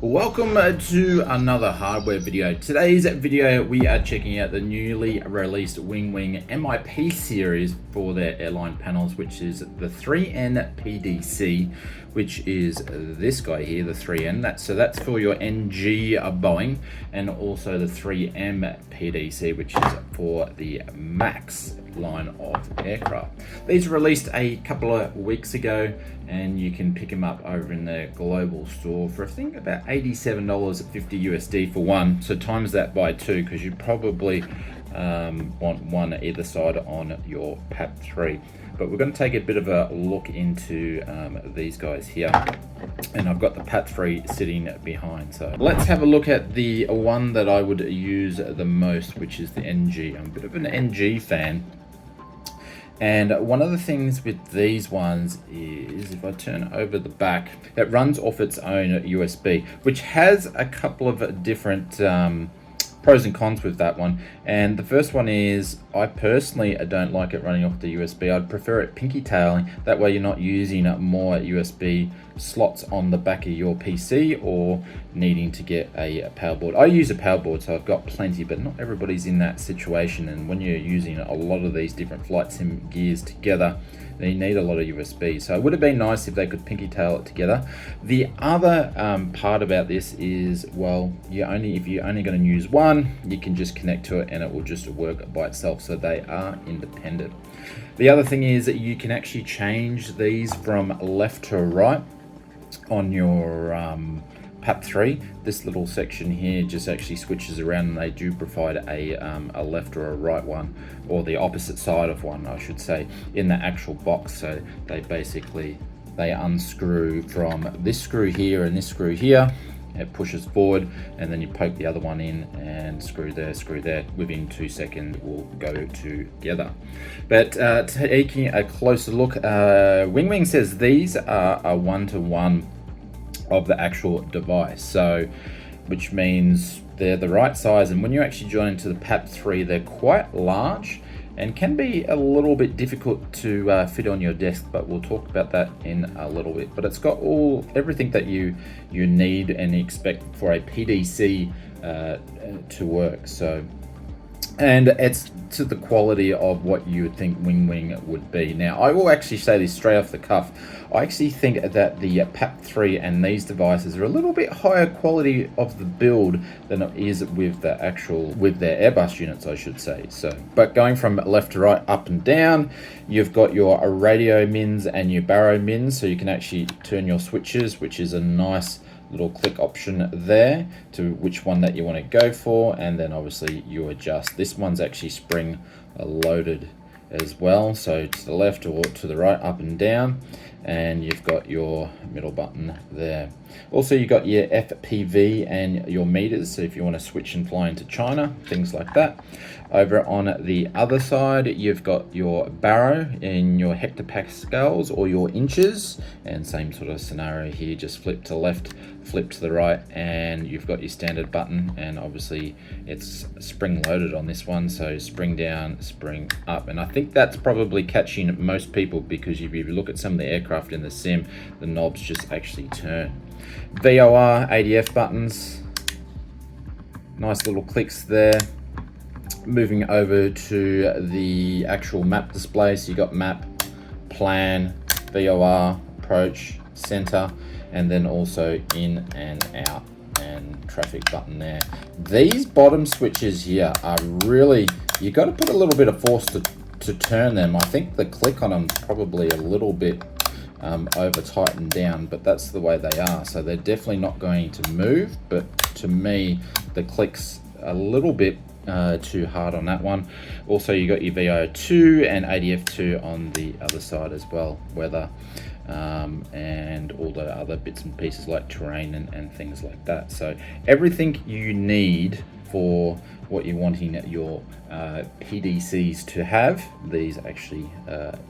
Welcome to another hardware video. Today's video we are checking out the newly released Winwing MIP series for their airline panels, which is the 3N PDC, which is this guy here, the 3N. That's for your NG Boeing, and also the 3M PDC, which is for the MAX line of aircraft. These were released a couple of weeks ago, and you can pick them up over in their global store for I think about $87.50 USD for one. So times that by two, because you probably want one either side on your PAP3. But we're going to take a bit of a look into these guys here, and I've got the PAP3 sitting behind. So let's have a look at the one that I would use the most, which is the NG. I'm a bit of an NG fan. And one of the things with these ones is, if I turn over the back, it runs off its own USB, which has a couple of different pros and cons with that one. And the first one is, I personally don't like it running off the USB. I'd prefer it pinky tailing. That way you're not using more USB slots on the back of your PC or needing to get a power board. I use a power board, so I've got plenty, but not everybody's in that situation. And when you're using a lot of these different flight sim gears together, you need a lot of USB. So it would have been nice if they could pinky tail it together. The other part about this is, well, if you're only going to use one, you can just connect to it and it will just work by itself. So they are independent. The other thing is that you can actually change these from left to right on your PAP3. This little section here just actually switches around, and they do provide a left or a right one, or the opposite side of one, I should say, in the actual box. So they unscrew from this screw here and this screw here. It pushes forward, and then you poke the other one in and screw there. Within 2 seconds it will go together. But taking a closer look, Winwing says these are a 1-to-1 of the actual device, so which means they're the right size. And when you actually join into the PAP3, they're quite large and can be a little bit difficult to fit on your desk, but we'll talk about that in a little bit. But it's got everything that you need and expect for a PDC to work. So, and it's to the quality of what you would think Winwing would be. Now, I will actually say this straight off the cuff. I actually think that the PAP3 and these devices are a little bit higher quality of the build than it is with their Airbus units, I should say. So, but going from left to right, up and down, you've got your radio mins and your baro mins, so you can actually turn your switches, which is a nice little click option there to which one that you want to go for, and then obviously you adjust. This one's actually spring loaded as well, so to the left or to the right, up and down, and you've got your middle button there. Also, you got your FPV and your meters, so if you want to switch and fly into China, things like that. Over on the other side, you've got your baro in your hectopascals or your inches, and same sort of scenario here, just flip to left, flip to the right, and you've got your standard button. And obviously it's spring loaded on this one, so spring down, spring up. And I think that's probably catching most people, because if you look at some of the aircraft in the sim, the knobs just actually turn. VOR, ADF buttons, nice little clicks there. Moving over to the actual map display, so you got map, plan, VOR, approach, center, and then also in and out, and traffic button there. These bottom switches here are really, you got to put a little bit of force to turn them. I think the click on them is probably a little bit over tightened down, but that's the way they are. So they're definitely not going to move, but to me the click's a little bit too hard on that one. Also, you got your VO2 and ADF2 on the other side as well, weather, and all the other bits and pieces like terrain and things like that. So everything you need for what you're wanting your PDCs to have, these actually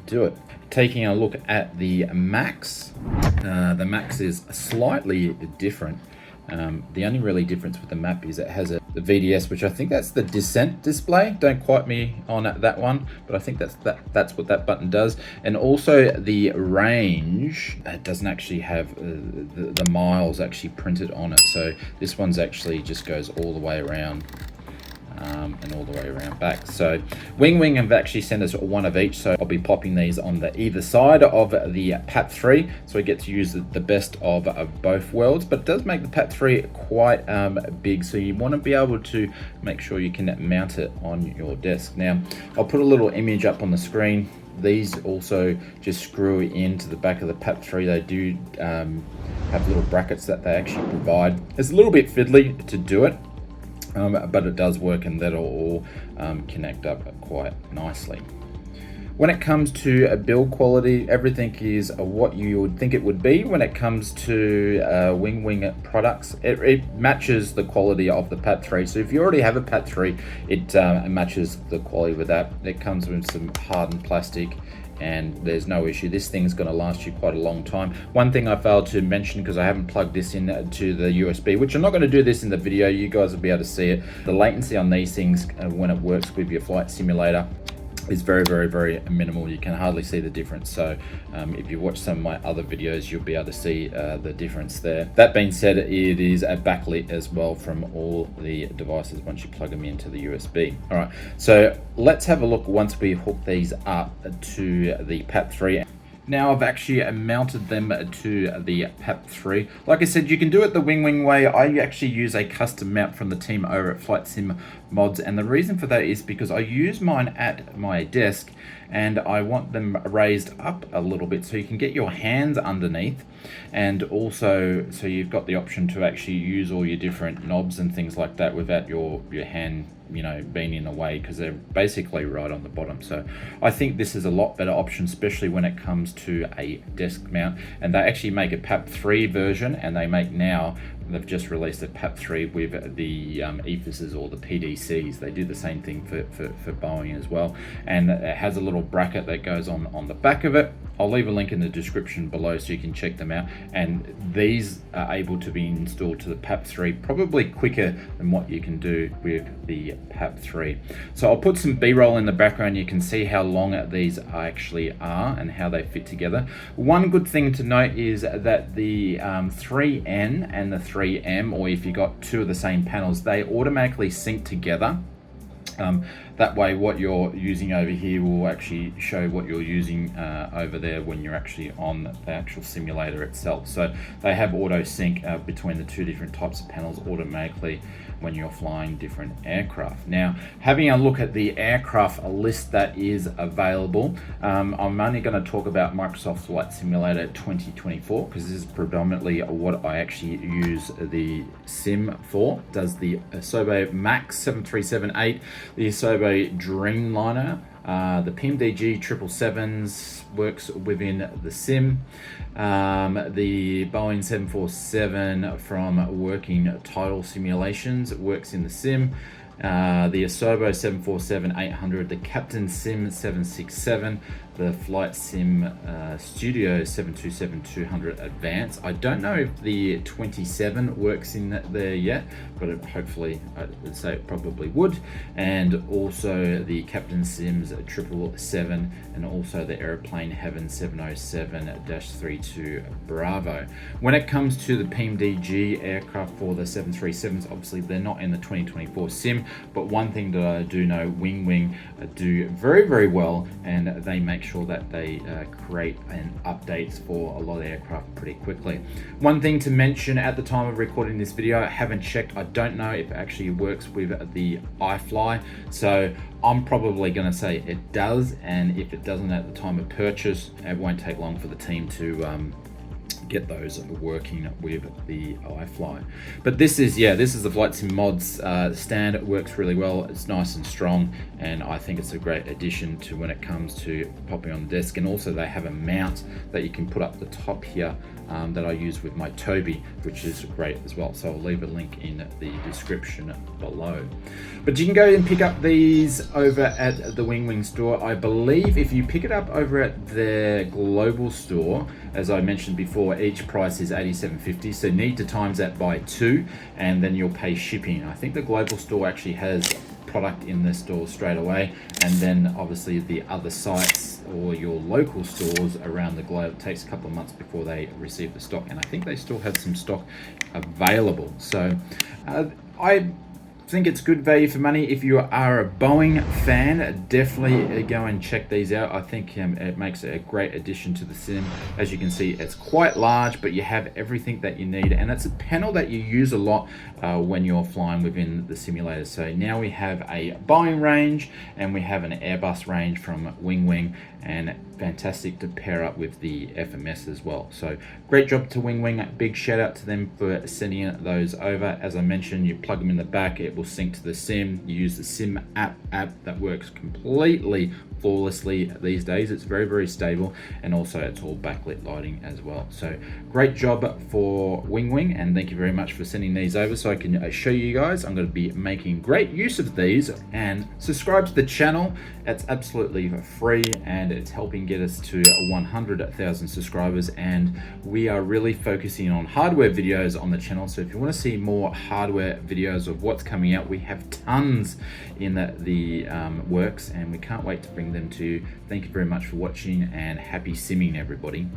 do it. Taking a look at the MAX, the MAX is slightly different. The only really difference with the map is it has the VDS, which I think that's the descent display. Don't quote me on that one, but I think that's what that button does. And also the range, it doesn't actually have the miles actually printed on it. So this one's actually just goes all the way around. And all the way around back. So Winwing have actually sent us one of each, so I'll be popping these on the either side of the PAP3, so we get to use the best of both worlds. But it does make the PAP3 quite big, so you want to be able to make sure you can mount it on your desk. Now I'll put a little image up on the screen. These also just screw into the back of the PAP3. They do have little brackets that they actually provide. It's a little bit fiddly to do it, but it does work, and that'll all connect up quite nicely. When it comes to build quality, everything is what you would think it would be. When it comes to Winwing products, it matches the quality of the PAP3. So if you already have a PAP3, it matches the quality with that. It comes with some hardened plastic, and there's no issue. This thing's going to last you quite a long time. One thing I failed to mention, because I haven't plugged this in to the USB, which I'm not going to do this in the video, you guys will be able to see it. The latency on these things when it works with your flight simulator is very, very, very minimal. You can hardly see the difference. So if you watch some of my other videos, you'll be able to see the difference there. That being said, it is a backlit as well from all the devices once you plug them into the USB. All right, so let's have a look once we hook these up to the PAP3. Now I've actually mounted them to the PAP3. Like I said, you can do it the Winwing way. I actually use a custom mount from the team over at Flight Sim Mods, and the reason for that is because I use mine at my desk and I want them raised up a little bit so you can get your hands underneath, and also so you've got the option to actually use all your different knobs and things like that without your hand, you know, being in the way, because they're basically right on the bottom. So I think this is a lot better option, especially when it comes to a desk mount. And they actually make a PAP3 version, and they make now, they've just released a PAP3 with the EFISs or the PDCs. They do the same thing for Boeing as well, and it has a little bracket that goes on the back of it. I'll leave a link in the description below so you can check them out, and these are able to be installed to the PAP3 probably quicker than what you can do with the PAP3. So I'll put some B-roll in the background. You can see how long these actually are and how they fit together. One good thing to note is that the 3N and the 3M, or if you got two of the same panels, they automatically sync together. That way what you're using over here will actually show what you're using over there when you're actually on the actual simulator itself. So they have auto sync between the two different types of panels automatically when you're flying different aircraft. Now, having a look at the aircraft list that is available, I'm only going to talk about Microsoft Flight Simulator 2024 because this is predominantly what I actually use the sim for. It does the Asobo Max 7378, the Asobo Dreamliner, the PMDG 777s works within the sim, the Boeing 747 from Working Title Simulations works in the sim, the Asobo 747-800, the Captain Sim 767, the Flight Sim Studio 727-200 Advance. I don't know if the 27 works in there yet, but hopefully I would say it probably would. And also the Captain Sims 777, and also the Airplane Heaven 707-32 Bravo. When it comes to the PMDG aircraft for the 737s, obviously they're not in the 2024 sim, but one thing that I do know, Winwing do very, very well, and they make sure that they create updates for a lot of aircraft pretty quickly. One thing to mention at the time of recording this video, I haven't checked, I don't know if it actually works with the iFly, so I'm probably going to say it does, and if it doesn't at the time of purchase, it won't take long for the team to get those working with the iFly. But this is the Flight Sim Mods stand. It works really well, it's nice and strong, and I think it's a great addition to when it comes to popping on the desk. And also they have a mount that you can put up the top here that I use with my Toby, which is great as well. So I'll leave a link in the description below. But you can go and pick up these over at the Winwing store. I believe if you pick it up over at their global store, as I mentioned before, each price is $87.50, so need to times that by 2, and then you'll pay shipping. I think the global store actually has product in the store straight away, and then obviously the other sites or your local stores around the globe, it takes a couple of months before they receive the stock, and I think they still have some stock available. So I think it's good value for money. If you are a Boeing fan, definitely go and check these out. I think it makes a great addition to the sim. As you can see, it's quite large, but you have everything that you need, and it's a panel that you use a lot when you're flying within the simulator. So now we have a Boeing range and we have an Airbus range from Winwing, and fantastic to pair up with the FMS as well. So great job to Winwing. Big shout out to them for sending those over. As I mentioned, you plug them in the back, it will sync to the sim. You use the sim app that works completely flawlessly these days. It's very stable, and also it's all backlit lighting as well. So great job for Winwing, and thank you very much for sending these over so I can show you guys. I'm going to be making great use of these, and subscribe to the channel. It's absolutely free, and it's helping get us to 100,000 subscribers, and we are really focusing on hardware videos on the channel. So if you want to see more hardware videos of what's coming out, we have tons in the works, and we can't wait to bring them to you. Thank you very much for watching, and happy simming, everybody.